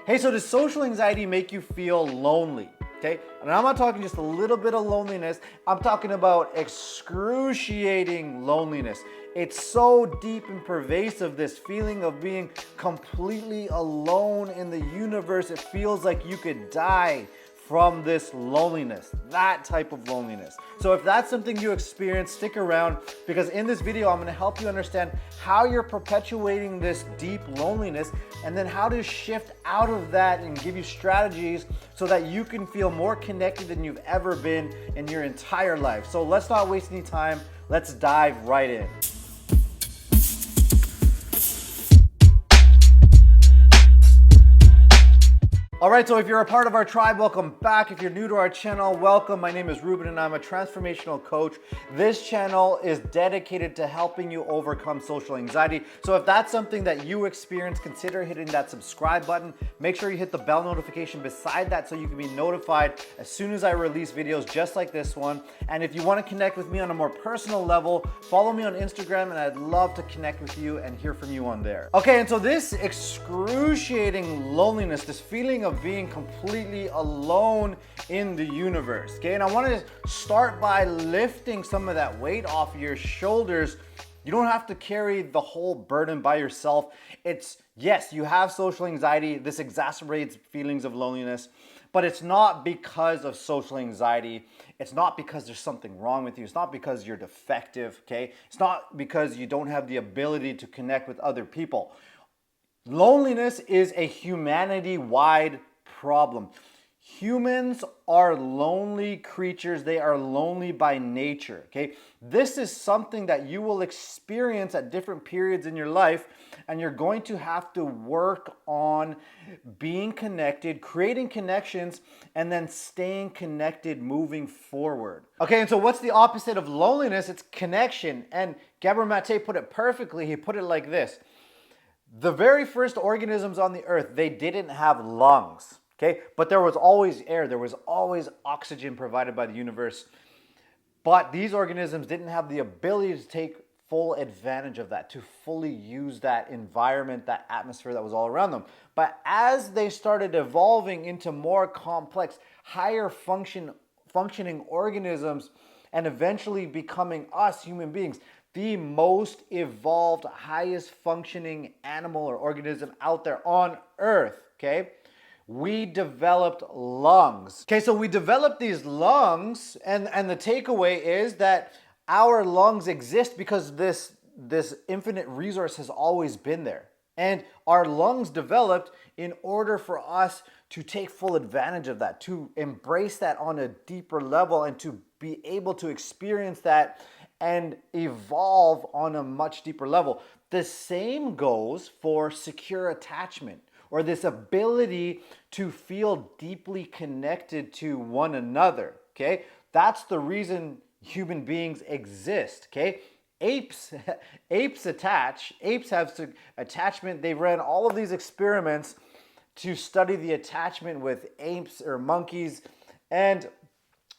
Hey, so does social anxiety make you feel lonely? Okay, and I'm not talking just a little bit of loneliness, I'm talking about excruciating loneliness. It's so deep and pervasive, this feeling of being completely alone in the universe. It feels like you could die from this loneliness, that type of loneliness. So if that's something you experience, stick around, because in this video I'm going to help you understand how you're perpetuating this deep loneliness and then how to shift out of that and give you strategies so that you can feel more connected than you've ever been in your entire life. So let's not waste any time. Let's dive right in. All right, so if you're a part of our tribe, welcome back. If you're new to our channel, welcome. My name is Rubin and I'm a transformational coach. This channel is dedicated to helping you overcome social anxiety. So if that's something that you experience, consider hitting that subscribe button. Make sure you hit the bell notification beside that so you can be notified as soon as I release videos just like this one. And if you want to connect with me on a more personal level, follow me on Instagram and I'd love to connect with you and hear from you on there. Okay, and so this excruciating loneliness, this feeling of being completely alone in the universe, okay? And I want to start by lifting some of that weight off your shoulders. You don't have to carry the whole burden by yourself. Yes, you have social anxiety. This exacerbates feelings of loneliness, but it's not because of social anxiety. It's not because there's something wrong with you. It's not because you're defective, okay? It's not because you don't have the ability to connect with other people. Loneliness is a humanity-wide problem. Humans are lonely creatures. They are lonely by nature, okay? This is something that you will experience at different periods in your life, and you're going to have to work on being connected, creating connections, and then staying connected moving forward. Okay, and so what's the opposite of loneliness? It's connection. And Gabor Mate put it perfectly. He put it like this. The very first organisms on the earth, they didn't have lungs, okay? But there was always air, there was always oxygen provided by the universe. But these organisms didn't have the ability to take full advantage of that, to fully use that environment, that atmosphere that was all around them. But as they started evolving into more complex, higher functioning organisms, and eventually becoming us human beings, the most evolved, highest functioning animal or organism out there on Earth, okay? We developed lungs. Okay, so we developed these lungs, and the takeaway is that our lungs exist because this infinite resource has always been there. And our lungs developed in order for us to take full advantage of that, to embrace that on a deeper level and to be able to experience that and evolve on a much deeper level. The same goes for secure attachment, or this ability to feel deeply connected to one another, okay? That's the reason human beings exist, okay? Apes attach. Apes have attachment. They've ran all of these experiments to study the attachment with apes or monkeys, and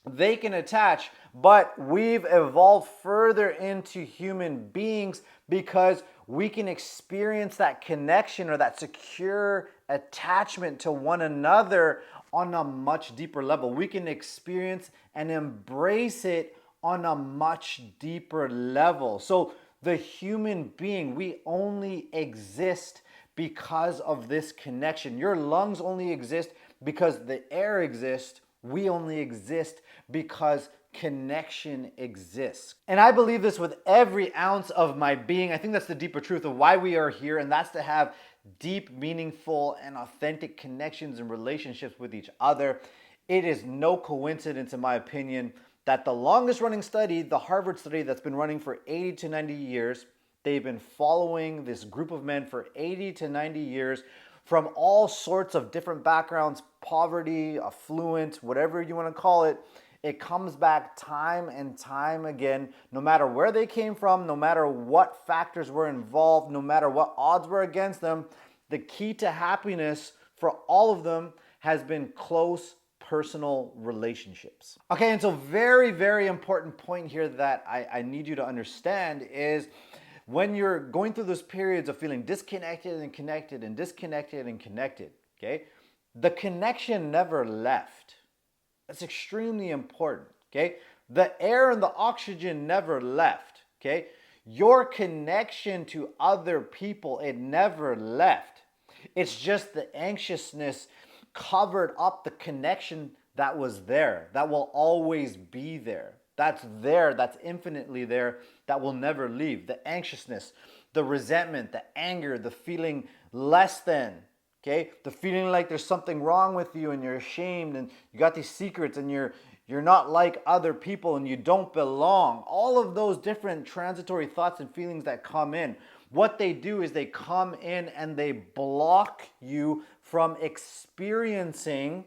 they can attach, but we've evolved further into human beings because we can experience that connection or that secure attachment to one another on a much deeper level. We can experience and embrace it on a much deeper level. So the human being, we only exist because of this connection. Your lungs only exist because the air exists. We only exist because connection exists. And I believe this with every ounce of my being. I think that's the deeper truth of why we are here, and that's to have deep, meaningful, and authentic connections and relationships with each other. It is no coincidence, in my opinion, that the longest running study, the Harvard study that's been running for 80 to 90 years, they've been following this group of men for 80 to 90 years from all sorts of different backgrounds, poverty, affluent, whatever you want to call it. It comes back time and time again, no matter where they came from, no matter what factors were involved, no matter what odds were against them. The key to happiness for all of them has been close personal relationships. Okay, and so very, very important point here that I need you to understand is when you're going through those periods of feeling disconnected and connected and disconnected and connected, okay? The connection never left. That's extremely important, okay? The air and the oxygen never left, okay? Your connection to other people, it never left. It's just the anxiousness covered up the connection that was there, that will always be there. That's there, that's infinitely there, that will never leave. The anxiousness, the resentment, the anger, the feeling less than, okay? The feeling like there's something wrong with you and you're ashamed and you got these secrets and you're not like other people and you don't belong. All of those different transitory thoughts and feelings that come in, what they do is they come in and they block you from experiencing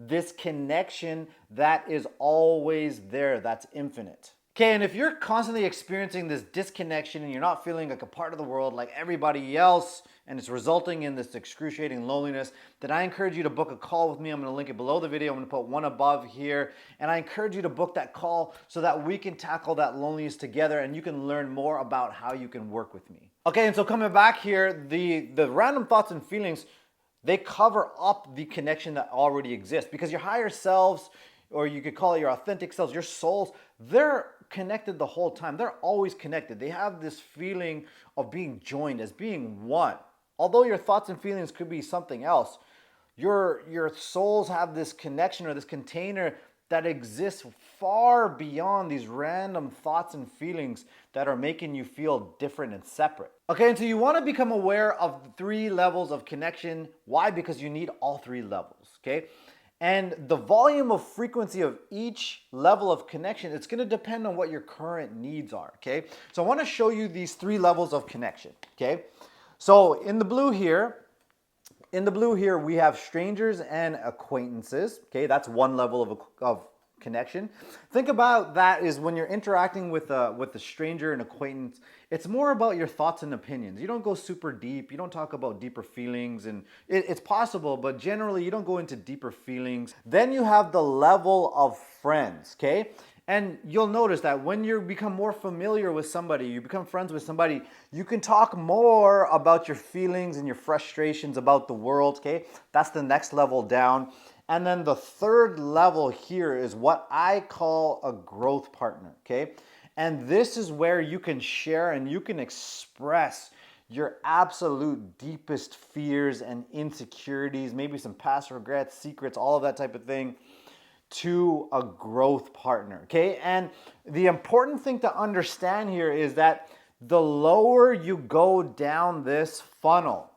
this connection that is always there, that's infinite. Okay, and if you're constantly experiencing this disconnection and you're not feeling like a part of the world like everybody else, and it's resulting in this excruciating loneliness, then I encourage you to book a call with me. I'm gonna link it below the video. I'm gonna put one above here. And I encourage you to book that call so that we can tackle that loneliness together and you can learn more about how you can work with me. Okay, and so coming back here, the random thoughts and feelings, they cover up the connection that already exists because your higher selves, or you could call it your authentic selves, your souls, they're connected the whole time. They're always connected. They have this feeling of being joined, as being one. Although your thoughts and feelings could be something else, your souls have this connection or this container that exists far beyond these random thoughts and feelings that are making you feel different and separate. Okay, and so you want to become aware of the 3 levels of connection. Why? Because you need all 3 levels, okay? And the volume of frequency of each level of connection, it's going to depend on what your current needs are, okay? So I want to show you these 3 levels of connection, okay? So in the blue here, we have strangers and acquaintances, okay? That's one level of connection. Think about that is when you're interacting with a stranger and acquaintance, it's more about your thoughts and opinions. You don't go super deep. You don't talk about deeper feelings, and it's possible, but generally you don't go into deeper feelings. Then you have the level of friends, okay? And you'll notice that when you become more familiar with somebody, you become friends with somebody, you can talk more about your feelings and your frustrations about the world, okay? That's the next level down. And then the 3rd level here is what I call a growth partner, okay? And this is where you can share and you can express your absolute deepest fears and insecurities, maybe some past regrets, secrets, all of that type of thing, to a growth partner, okay? And the important thing to understand here is that the lower you go down this funnel,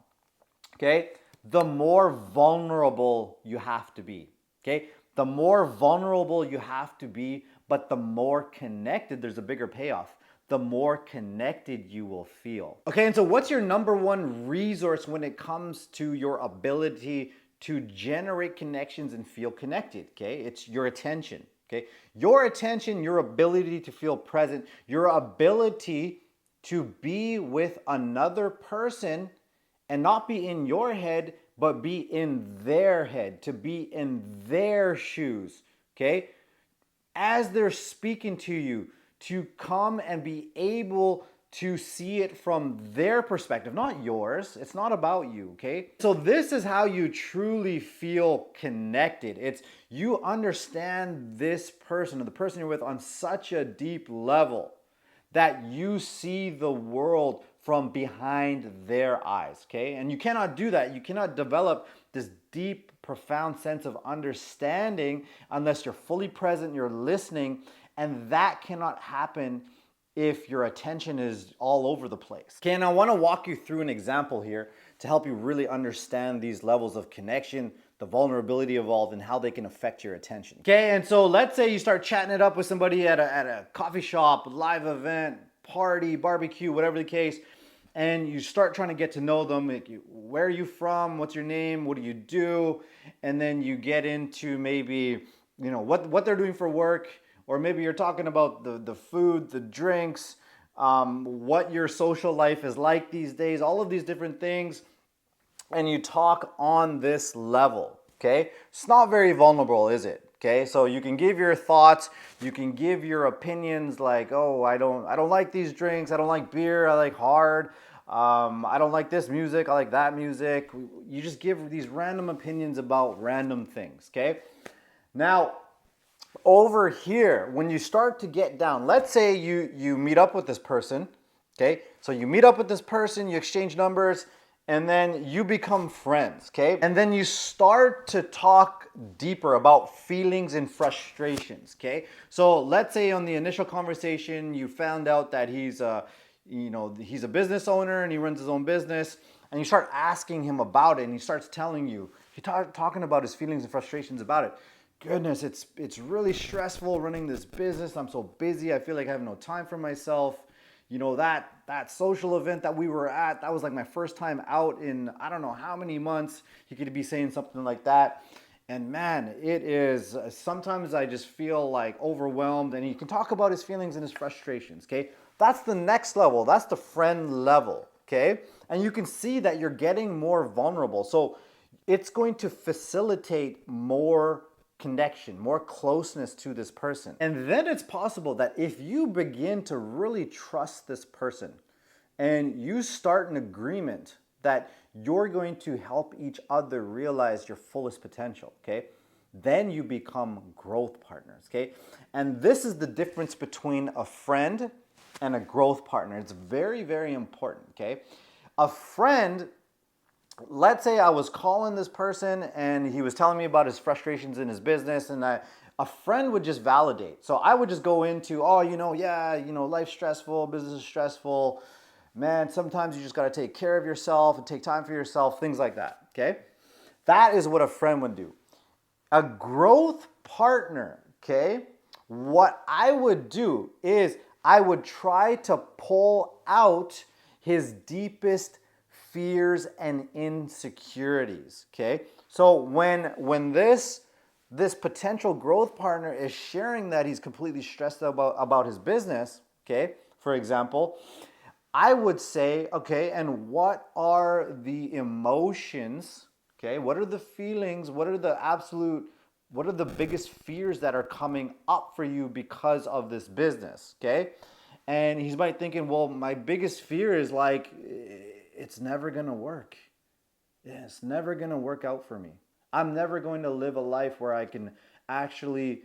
okay, the more vulnerable you have to be, okay? The more vulnerable you have to be, but the more connected, there's a bigger payoff, the more connected you will feel. Okay, and so what's your number 1 resource when it comes to your ability to generate connections and feel connected, okay? It's your attention, okay? Your attention, your ability to feel present, your ability to be with another person and not be in your head, but be in their head, to be in their shoes, okay? As they're speaking to you, to come and be able to see it from their perspective, not yours. It's not about you, okay? So this is how you truly feel connected. It's you understand this person or the person you're with on such a deep level that you see the world from behind their eyes, okay? And you cannot do that. You cannot develop this deep, profound sense of understanding unless you're fully present, you're listening, and that cannot happen if your attention is all over the place. Okay, and I want to walk you through an example here to help you really understand these levels of connection, the vulnerability involved, and how they can affect your attention. Okay, and so let's say you start chatting it up with somebody at a coffee shop, live event, party, barbecue, whatever the case, and you start trying to get to know them. Like, where are you from? What's your name? What do you do? And then you get into maybe, what they're doing for work. Or maybe you're talking about the food, the drinks, what your social life is like these days, all of these different things, and you talk on this level, okay? It's not very vulnerable, is it? Okay, so you can give your thoughts, you can give your opinions like, oh, I don't like these drinks, I don't like beer, I like hard, I don't like this music, I like that music. You just give these random opinions about random things, okay? Now, over here, when you start to get down, let's say you meet up with this person, okay? So you meet up with this person, you exchange numbers, and then you become friends, okay? And then you start to talk deeper about feelings and frustrations, okay? So let's say on the initial conversation, you found out that he's a business owner and he runs his own business, and you start asking him about it, and he starts telling you, talking about his feelings and frustrations about it. Goodness, it's really stressful running this business. I'm so busy. I feel like I have no time for myself. You know, that social event that we were at, that was like my first time out in I don't know how many months. He could be saying something like that. And man, it is, sometimes I just feel like overwhelmed, and he can talk about his feelings and his frustrations, okay? That's the next level. That's the friend level, okay? And you can see that you're getting more vulnerable. So it's going to facilitate more connection, more closeness to this person. And then it's possible that if you begin to really trust this person and you start an agreement that you're going to help each other realize your fullest potential, okay? Then you become growth partners, okay? And this is the difference between a friend and a growth partner. It's very, very important, okay? A friend, let's say I was calling this person and he was telling me about his frustrations in his business, and a friend would just validate. So I would just go into, life's stressful, business is stressful. Man, sometimes you just got to take care of yourself and take time for yourself, things like that, okay? That is what a friend would do. A growth partner, okay? What I would do is I would try to pull out his deepest fears and insecurities, okay? So when this potential growth partner is sharing that he's completely stressed about his business, okay, for example, I would say, okay, and what are the emotions, okay? What are the feelings? What are the biggest fears that are coming up for you because of this business, okay? And he's might thinking, well, my biggest fear is like, it's never gonna work. Yeah, it's never gonna work out for me. I'm never going to live a life where I can actually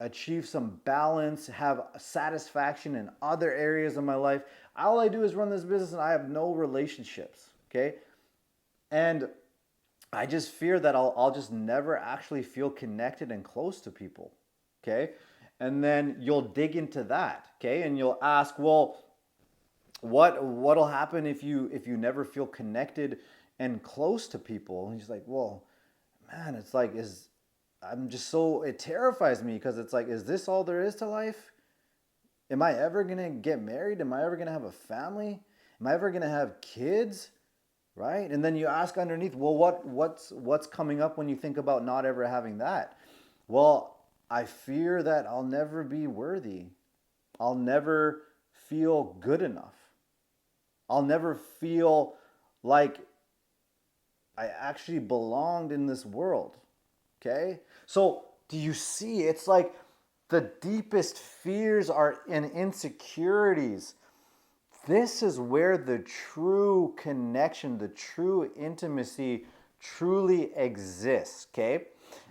achieve some balance, have satisfaction in other areas of my life. All I do is run this business and I have no relationships, okay? And I just fear that I'll just never actually feel connected and close to people, okay? And then you'll dig into that, okay? And you'll ask, well, what'll happen if you never feel connected and close to people? And he's like, well, man, it's like, it terrifies me, because it's like, is this all there is to life? Am I ever gonna get married? Am I ever gonna have a family? Am I ever gonna have kids? Right? And then you ask underneath, well, what's coming up when you think about not ever having that? Well, I fear that I'll never be worthy. I'll never feel good enough. I'll never feel like I actually belonged in this world. Okay? So do you see? It's like the deepest fears are in insecurities. This is where the true connection, the true intimacy truly exists, okay?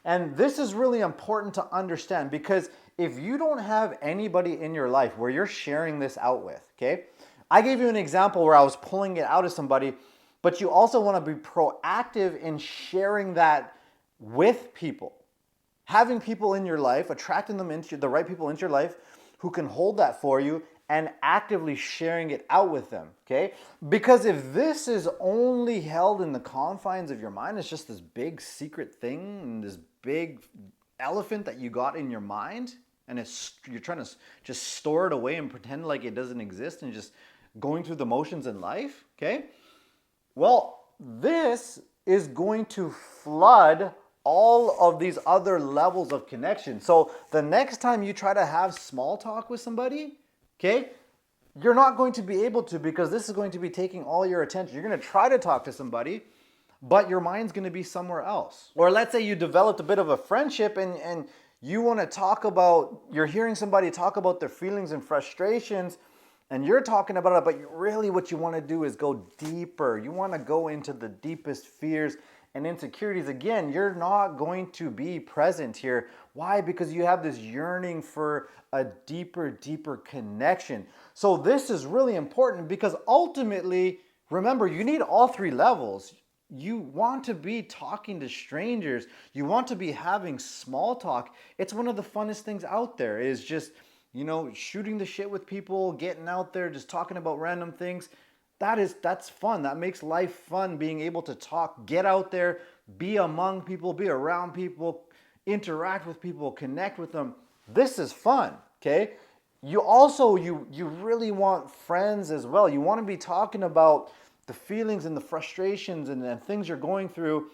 And this is really important to understand, because if you don't have anybody in your life where you're sharing this out with, okay? I gave you an example where I was pulling it out of somebody, but you also want to be proactive in sharing that with people. Having people in your life, attracting them into the right people into your life who can hold that for you, and actively sharing it out with them, okay? Because if this is only held in the confines of your mind, it's just this big secret thing and this big elephant that you got in your mind, and you're trying to just store it away and pretend like it doesn't exist and just going through the motions in life, okay? Well, this is going to flood all of these other levels of connection. So the next time you try to have small talk with somebody, okay, you're not going to be able to, because this is going to be taking all your attention. You're going to try to talk to somebody, but your mind's going to be somewhere else. Or let's say you developed a bit of a friendship and you want to talk about, you're hearing somebody talk about their feelings and frustrations, And you're talking about it, but really what you want to do is go deeper. You want to go into the deepest fears and insecurities. Again, you're not going to be present here. Why? Because you have this yearning for a deeper, deeper connection. So this is really important because ultimately, remember, you need all three levels. You want to be talking to strangers. You want to be having small talk. It's one of the funnest things out there is just, shooting the shit with people, getting out there, just talking about random things. That's fun. That makes life fun, being able to talk, get out there, be among people, be around people, interact with people, connect with them. This is fun, okay? You also, you really want friends as well. You want to be talking about the feelings and the frustrations and things you're going through,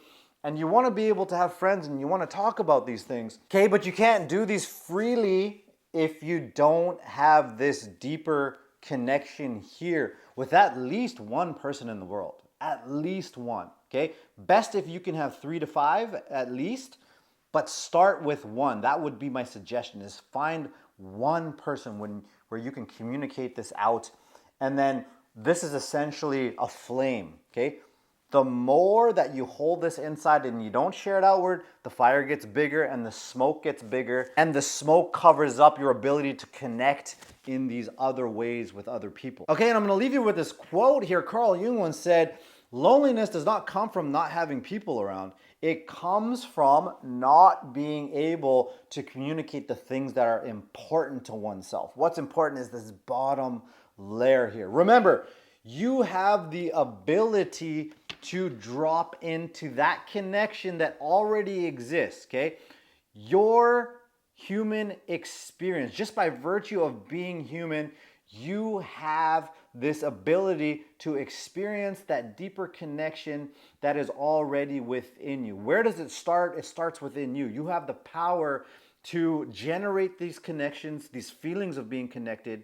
and you want to be able to have friends and you want to talk about these things, okay? But you can't do these freely if you don't have this deeper connection here with at least one person in the world. At least one, okay? Best if you can have 3 to 5 at least, but start with one. That would be my suggestion, is find one person where you can communicate this out. And then this is essentially a flame, okay? The more that you hold this inside and you don't share it outward, the fire gets bigger and the smoke gets bigger, and the smoke covers up your ability to connect in these other ways with other people. Okay, and I'm gonna leave you with this quote here. Carl Jung once said, loneliness does not come from not having people around. It comes from not being able to communicate the things that are important to oneself. What's important is this bottom layer here. Remember, you have the ability to drop into that connection that already exists, okay? Your human experience, just by virtue of being human, you have this ability to experience that deeper connection that is already within you. Where does it start? It starts within you. You have the power to generate these connections, these feelings of being connected,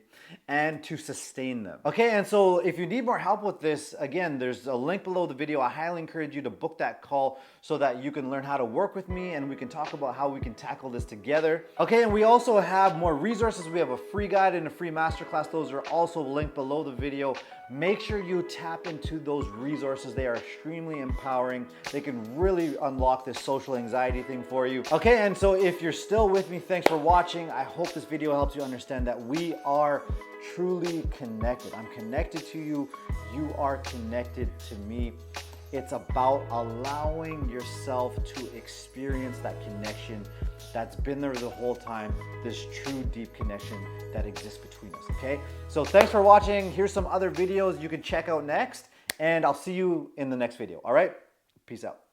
and to sustain them. Okay, and so if you need more help with this, again, there's a link below the video. I highly encourage you to book that call so that you can learn how to work with me and we can talk about how we can tackle this together. Okay, and we also have more resources. We have a free guide and a free masterclass. Those are also linked below the video. Make sure you tap into those resources. They are extremely empowering. They can really unlock this social anxiety thing for you. Okay, and so if you're still with me, thanks for watching. I hope this video helps you understand that we are truly connected. I'm connected to you. You are connected to me. It's about allowing yourself to experience that connection that's been there the whole time, this true deep connection that exists between us, okay? So thanks for watching. Here's some other videos you can check out next, and I'll see you in the next video, all right? Peace out.